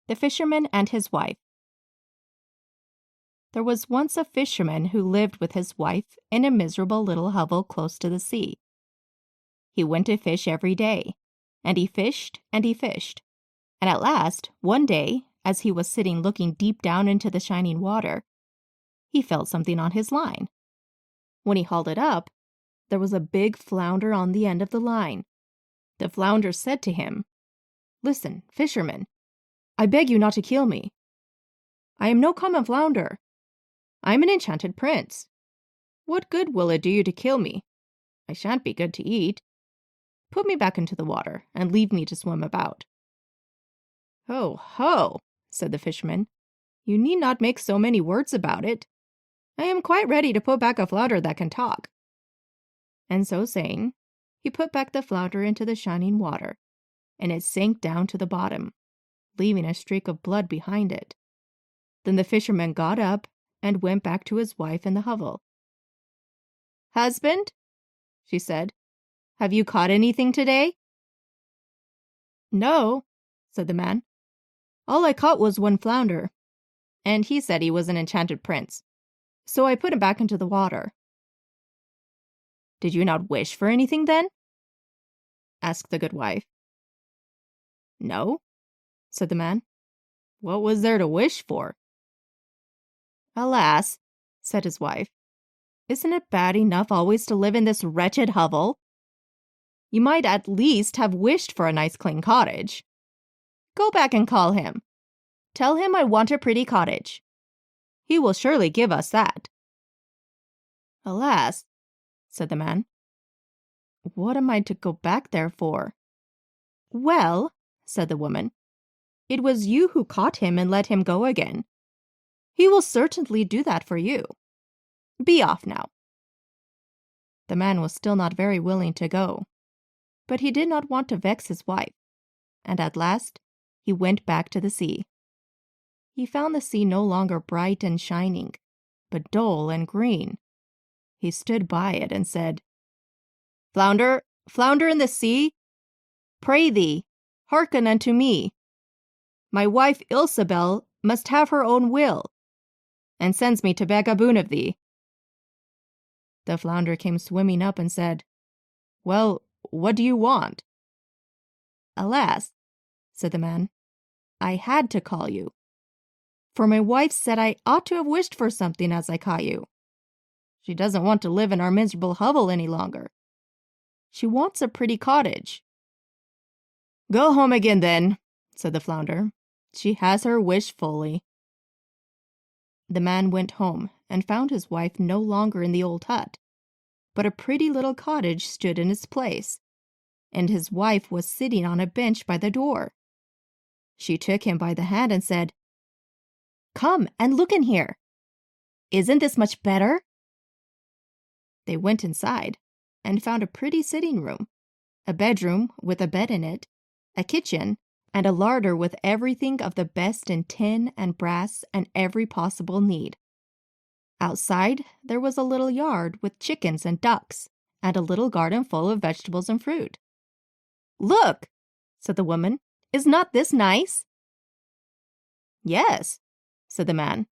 The Fisherman and His Wife. There was once a fisherman who lived with his wife in a miserable little hovel close to the sea. He went to fish every day, and he fished and he fished. And at last, one day, as he was sitting looking deep down into the shining water, he felt something on his line. When he hauled it up, there was a big flounder on the end of the line. The flounder said to him, "Listen, fisherman, I beg you not to kill me. I am no common flounder. I am an enchanted prince. What good will it do you to kill me? I shan't be good to eat. Put me back into the water and leave me to swim about." "Ho, ho," said the fisherman. "You need not make so many words about it. I am quite ready to put back a flounder that can talk." And so saying, he put back the flounder into the shining water, and it sank down to the bottom, leaving a streak of blood behind it. Then the fisherman got up and went back to his wife in the hovel. "Husband," she said, "have you caught anything today?" "No," said the man. "All I caught was one flounder, and he said he was an enchanted prince, so I put him back into the water." "Did you not wish for anything then?" asked the good wife. "No," said the man. "What was there to wish for?" "Alas," said his wife, "isn't it bad enough always to live in this wretched hovel? You might at least have wished for a nice clean cottage. Go back and call him. Tell him I want a pretty cottage. He will surely give us that." "Alas," said the man, "what am I to go back there for?" "Well," said the woman, "it was you who caught him and let him go again. He will certainly do that for you. Be off now." The man was still not very willing to go, but he did not want to vex his wife, and at last he went back to the sea. He found the sea no longer bright and shining, but dull and green. He stood by it and said, "Flounder, flounder in the sea, pray thee, hearken unto me. My wife Ilsabel must have her own will, and sends me to beg a boon of thee." The flounder came swimming up and said, "Well, what do you want?" "Alas," said the man, "I had to call you, for my wife said I ought to have wished for something as I caught you. She doesn't want to live in our miserable hovel any longer. She wants a pretty cottage." "Go home again then," said the flounder. "She has her wish fully." The man went home and found his wife no longer in the old hut, but a pretty little cottage stood in its place, and his wife was sitting on a bench by the door. She took him by the hand and said, "Come and look in here. Isn't this much better?" They went inside and found a pretty sitting room, a bedroom with a bed in it, a kitchen, and a larder with everything of the best in tin and brass and every possible need. Outside, there was a little yard with chickens and ducks, and a little garden full of vegetables and fruit. "Look," said the woman, "is not this nice?" "Yes," said the man,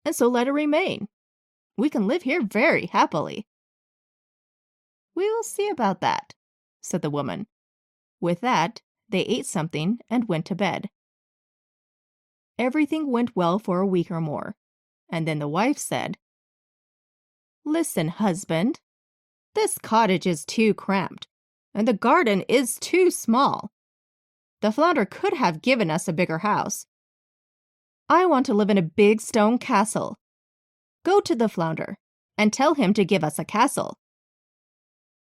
"and so let it remain. We can live here very happily." "We will see about that," said the woman. With that, they ate something and went to bed. Everything went well for a week or more, and then the wife said, "Listen, husband, this cottage is too cramped, and the garden is too small. The flounder could have given us a bigger house. I want to live in a big stone castle. Go to the flounder and tell him to give us a castle."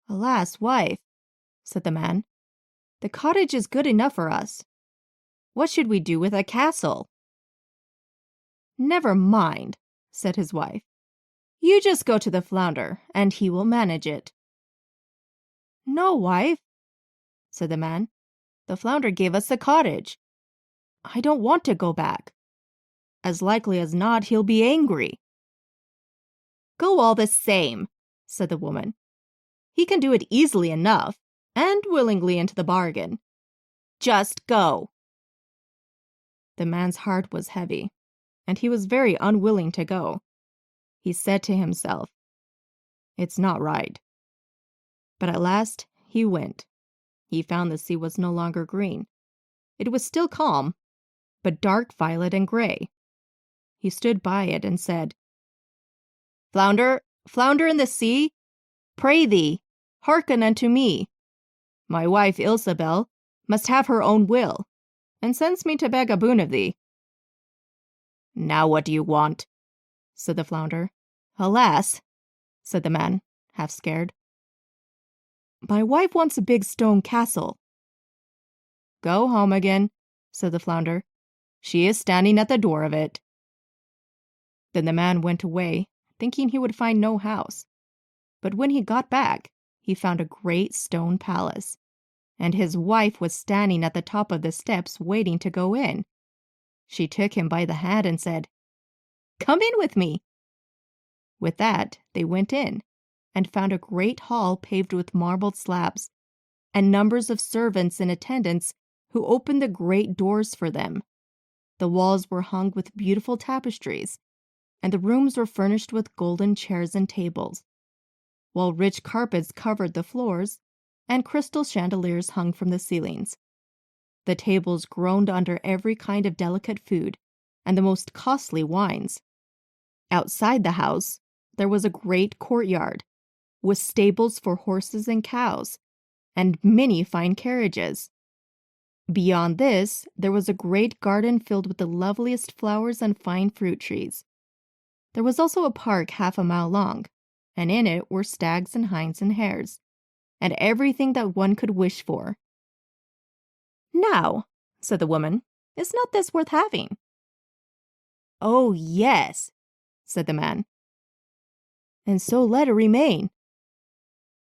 "Alas, wife," said the man, "the cottage is good enough for us. What should we do with a castle?" "Never mind," said his wife. "You just go to the flounder, and he will manage it." "No, wife," said the man. "The flounder gave us the cottage. I don't want to go back. As likely as not, he'll be angry." "Go all the same," said the woman. "He can do it easily enough, and willingly into the bargain. Just go." The man's heart was heavy, and he was very unwilling to go. He said to himself, "It's not right." But at last he went. He found the sea was no longer green. It was still calm, but dark violet and gray. He stood by it and said, "Flounder, flounder in the sea, pray thee, hearken unto me. My wife Ilsabel must have her own will, and sends me to beg a boon of thee." "Now what do you want?" said the flounder. "Alas," said the man, half scared, "my wife wants a big stone castle." "Go home again," said the flounder. "She is standing at the door of it." Then the man went away, thinking he would find no house. But when he got back, he found a great stone palace, and his wife was standing at the top of the steps waiting to go in. She took him by the hand and said, "Come in with me." With that, they went in, and found a great hall paved with marble slabs, and numbers of servants and attendants who opened the great doors for them. The walls were hung with beautiful tapestries, and the rooms were furnished with golden chairs and tables, while rich carpets covered the floors, and crystal chandeliers hung from the ceilings. The tables groaned under every kind of delicate food and the most costly wines. Outside the house, there was a great courtyard, with stables for horses and cows, and many fine carriages. Beyond this, there was a great garden filled with the loveliest flowers and fine fruit trees. There was also a park half a mile long, and in it were stags and hinds and hares, and everything that one could wish for. "Now," said the woman, "is not this worth having?" "Oh, yes," said the man, "and so let it remain.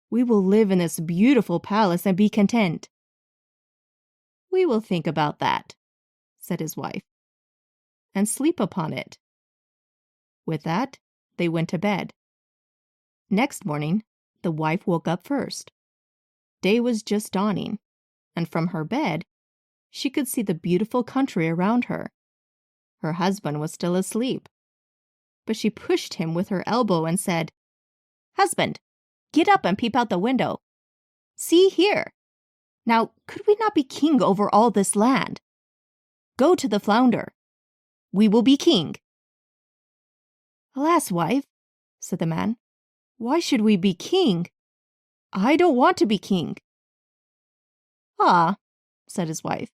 We will live in this beautiful palace and be content." "We will think about that," said his wife, "and sleep upon it." With that, they went to bed. Next morning, the wife woke up first. Day was just dawning, and from her bed, she could see the beautiful country around her. Her husband was still asleep, but she pushed him with her elbow and said, "Husband, get up and peep out the window. See here. Now, could we not be king over all this land? Go to the flounder. We will be king." "Alas, wife," said the man, "why should we be king? I don't want to be king." "Ah," said his wife,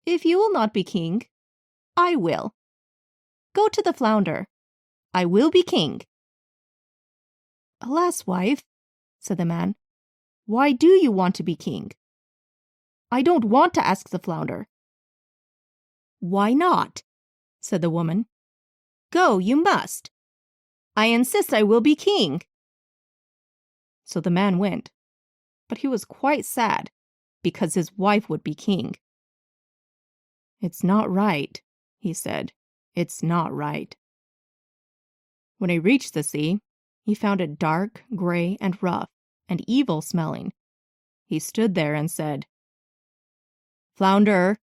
"if you will not be king, I will. Go to the flounder. I will be king." "Alas, wife," said the man, "why do you want to be king? I don't want to ask the flounder." "Why not?" said the woman. "Go, you must. I insist I will be king." So the man went, but he was quite sad because his wife would be king. "It's not right," he said. "It's not right." When he reached the sea, he found it dark, gray, and rough, and evil smelling. He stood there and said, "Flounder,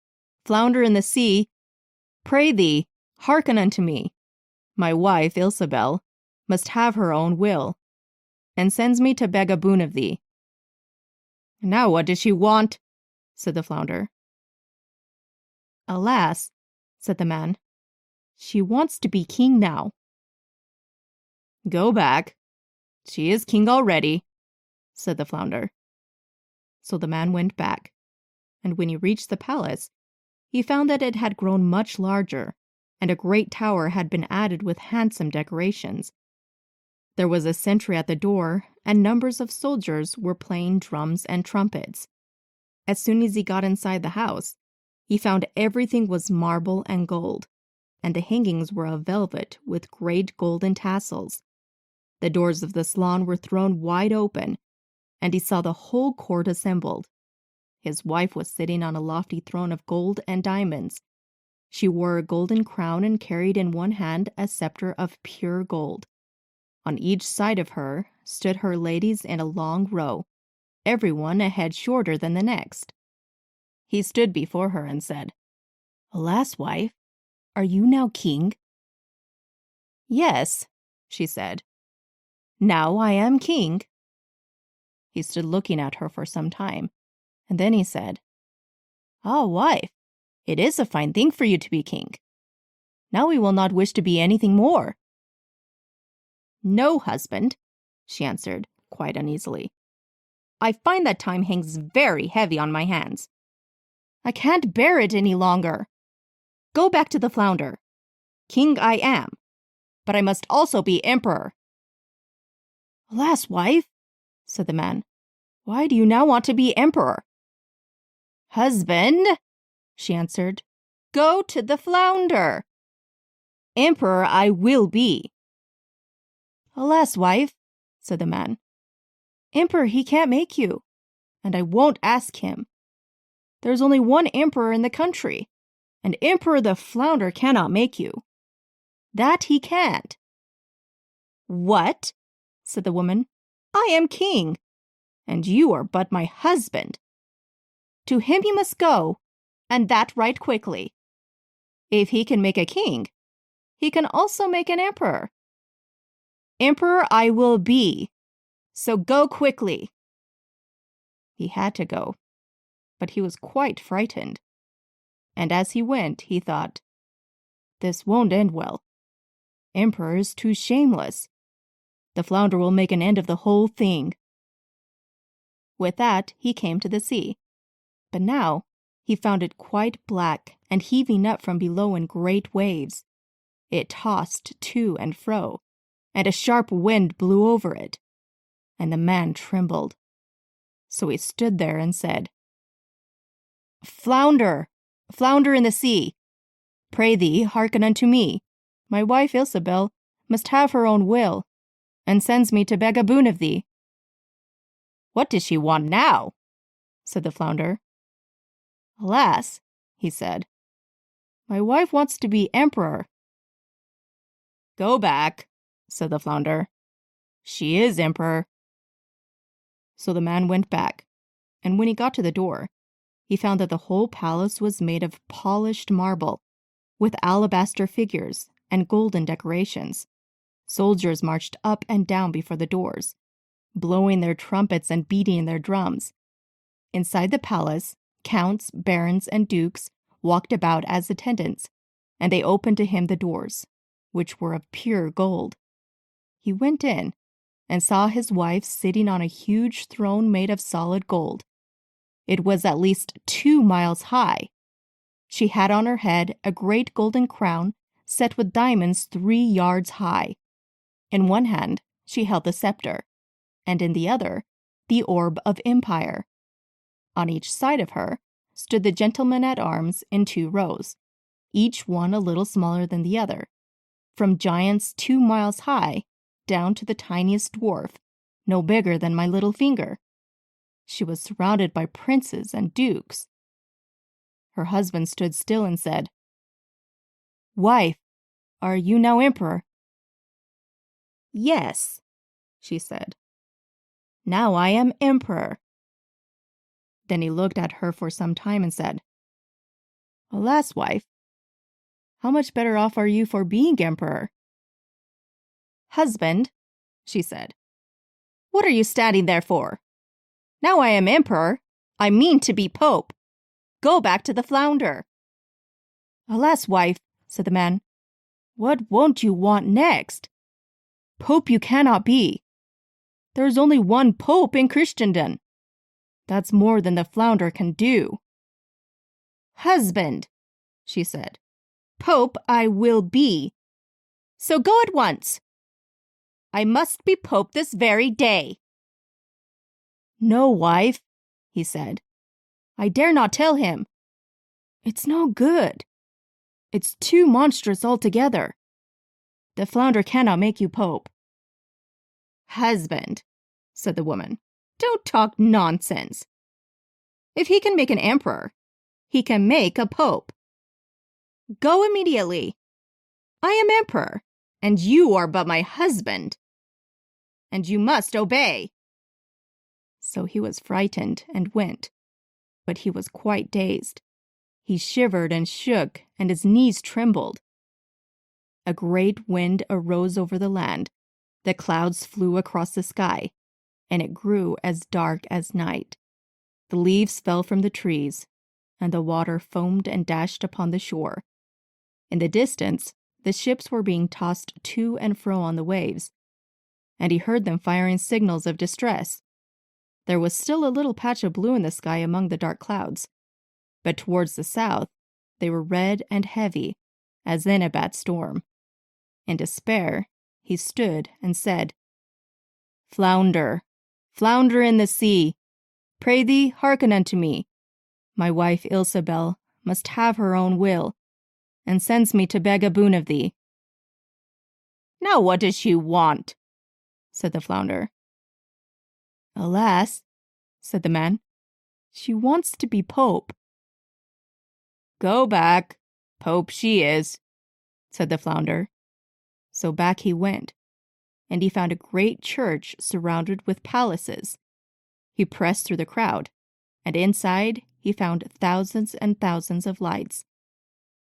flounder in the sea, pray thee, hearken unto me. My wife, Ilsabel, must have her own will, and sends me to beg a boon of thee." "Now what does she want?" said the flounder. "Alas," said the man, "she wants to be king now." "Go back. She is king already," said the flounder. So the man went back, and when he reached the palace, he found that it had grown much larger, and a great tower had been added with handsome decorations. There was a sentry at the door, and numbers of soldiers were playing drums and trumpets. As soon as he got inside the house, he found everything was marble and gold, and the hangings were of velvet with great golden tassels. The doors of the salon were thrown wide open, and he saw the whole court assembled. His wife was sitting on a lofty throne of gold and diamonds. She wore a golden crown and carried in one hand a scepter of pure gold. On each side of her stood her ladies in a long row, every one a head shorter than the next. He stood before her and said, "Alas, wife, Are you now king?" "Yes," she said. "Now I am king." He stood looking at her for some time, and then he said, "Ah, wife, it is a fine thing for you to be king. Now we will not wish to be anything more." "No, husband," she answered, quite uneasily. "I find that time hangs very heavy on my hands. I can't bear it any longer. Go back to the flounder. King I am, but I must also be emperor." "Alas, wife," said the man, "why do you now want to be emperor?" "Husband," she answered, "go to the flounder. Emperor I will be." "Alas, wife," said the man, "emperor he can't make you, and I won't ask him. There's only one emperor in the country, and Emperor the flounder cannot make you. That he can't." "What?" said the woman. "I am king, and you are but my husband. To him you must go, and that right quickly. If he can make a king, he can also make an emperor. Emperor I will be, so go quickly." He had to go, but he was quite frightened. And as he went, he thought, "This won't end well. Emperor is too shameless. The flounder will make an end of the whole thing." With that, he came to the sea. But now he found it quite black and heaving up from below in great waves. It tossed to and fro, and a sharp wind blew over it, and the man trembled. So he stood there and said, "Flounder, flounder in the sea, pray thee hearken unto me. My wife Ilsebel must have her own will, and sends me to beg a boon of thee." "What does she want now?" said the flounder. "Alas," he said, "my wife wants to be emperor." "Go back," said the flounder. "She is emperor." So the man went back, and when he got to the door, he found that the whole palace was made of polished marble, with alabaster figures and golden decorations. Soldiers marched up and down before the doors, blowing their trumpets and beating their drums. Inside the palace, counts, barons, and dukes walked about as attendants, and they opened to him the doors, which were of pure gold. He went in and saw his wife sitting on a huge throne made of solid gold. It was at least 2 miles high. She had on her head a great golden crown set with diamonds 3 yards high. In one hand she held the scepter, and in the other the orb of empire. On each side of her stood the gentlemen at arms in 2 rows, each one a little smaller than the other, from giants 2 miles high down to the tiniest dwarf, no bigger than my little finger. She was surrounded by princes and dukes. Her husband stood still and said, "Wife, are you now emperor?" "Yes," she said. "Now I am emperor." Then he looked at her for some time and said, "Alas, wife, how much better off are you for being emperor?" "Husband," she said, "what are you standing there for? Now I am emperor, I mean to be pope. Go back to the flounder." "Alas, wife," said the man, "what won't you want next? Pope you cannot be. There is only one pope in Christendom. That's more than the flounder can do." "Husband," she said, "pope I will be. So go at once. I must be pope this very day." "No, wife," he said. "I dare not tell him. It's no good. It's too monstrous altogether. The flounder cannot make you pope." "Husband," said the woman, "don't talk nonsense. If he can make an emperor, he can make a pope. Go immediately. I am emperor, and you are but my husband. And you must obey." So he was frightened and went, but he was quite dazed. He shivered and shook, and his knees trembled. A great wind arose over the land, the clouds flew across the sky, and it grew as dark as night. The leaves fell from the trees, and the water foamed and dashed upon the shore. In the distance, the ships were being tossed to and fro on the waves, and he heard them firing signals of distress. There was still a little patch of blue in the sky among the dark clouds, but towards the south they were red and heavy, as in a bad storm. In despair, he stood and said, "Flounder, flounder in the sea, pray thee, hearken unto me. My wife Ilsabel must have her own will, and sends me to beg a boon of thee." "Now what does she want?" said the flounder. "Alas," said the man, "she wants to be pope." "Go back, pope she is," said the flounder. So back he went, and he found a great church surrounded with palaces. He pressed through the crowd, and inside he found thousands and thousands of lights.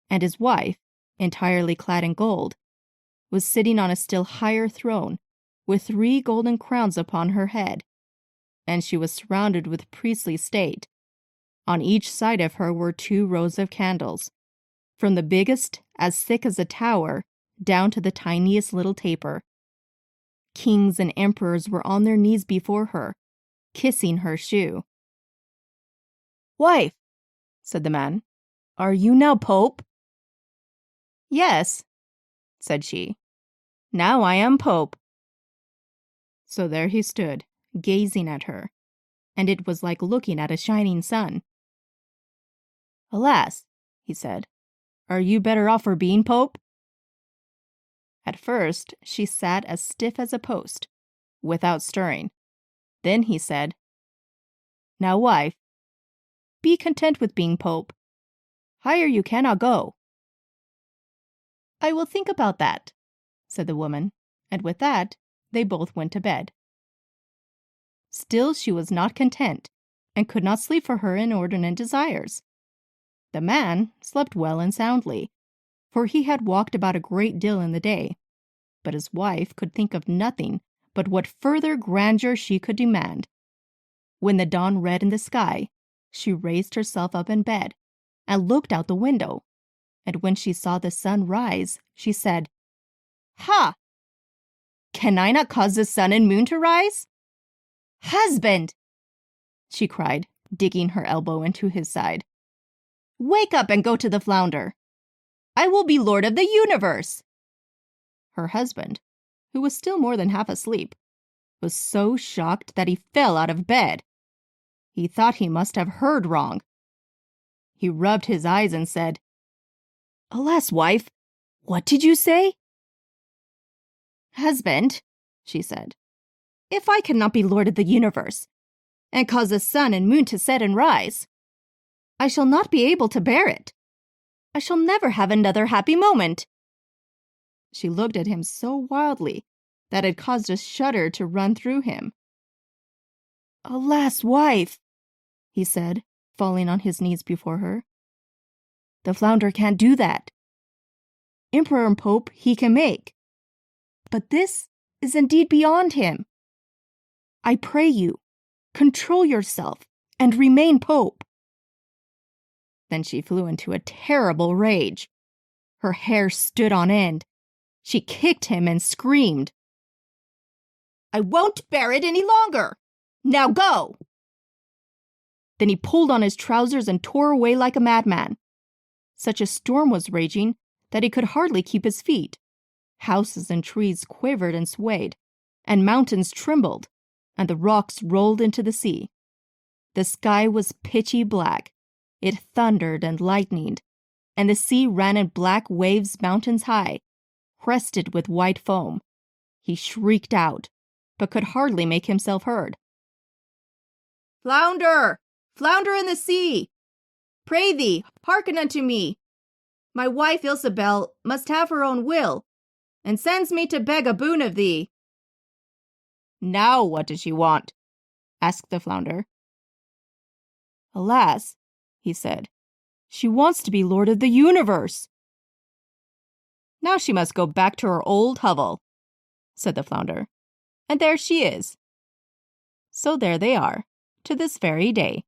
And his wife, entirely clad in gold, was sitting on a still higher throne, with 3 golden crowns upon her head, and she was surrounded with priestly state. On each side of her were 2 rows of candles, from the biggest, as thick as a tower, down to the tiniest little taper. Kings and emperors were on their knees before her, kissing her shoe. "Wife," said the man, "are you now pope?" "Yes," said she, "now I am pope." So there he stood, gazing at her, and it was like looking at a shining sun. "Alas," he said, "are you better off for being pope?" At first she sat as stiff as a post, without stirring. Then he said, "Now, wife, be content with being pope. Higher you cannot go." "I will think about that," said the woman, and with that they both went to bed. Still she was not content, and could not sleep for her inordinate desires. The man slept well and soundly, for he had walked about a great deal in the day, but his wife could think of nothing but what further grandeur she could demand. When the dawn red in the sky, she raised herself up in bed and looked out the window, and when she saw the sun rise, she said, "Ha! Can I not cause the sun and moon to rise?" "Husband!" she cried, digging her elbow into his side, "wake up and go to the flounder. I will be lord of the universe." Her husband, who was still more than half asleep, was so shocked that he fell out of bed. He thought he must have heard wrong. He rubbed his eyes and said, "Alas, wife, what did you say?" "Husband," she said, "if I cannot be lord of the universe, and cause the sun and moon to set and rise, I shall not be able to bear it. I shall never have another happy moment." She looked at him so wildly that it caused a shudder to run through him. "Alas, wife," he said, falling on his knees before her, "the flounder can't do that. Emperor and Pope he can make, but this is indeed beyond him. I pray you, control yourself and remain Pope." Then she flew into a terrible rage. Her hair stood on end. She kicked him and screamed, "I won't bear it any longer! Now go!" Then he pulled on his trousers and tore away like a madman. Such a storm was raging that he could hardly keep his feet. Houses and trees quivered and swayed, and mountains trembled, and the rocks rolled into the sea. The sky was pitchy black. It thundered and lightened, and the sea ran in black waves mountains high, crested with white foam. He shrieked out, but could hardly make himself heard. "Flounder! Flounder in the sea! Pray thee, hearken unto me. My wife Ilsabel must have her own will, and sends me to beg a boon of thee." "Now what does she want?" asked the flounder. "Alas," he said, "she wants to be lord of the universe." Now she must go back to her old hovel," said the flounder. "And there she is." So there they are, to this very day.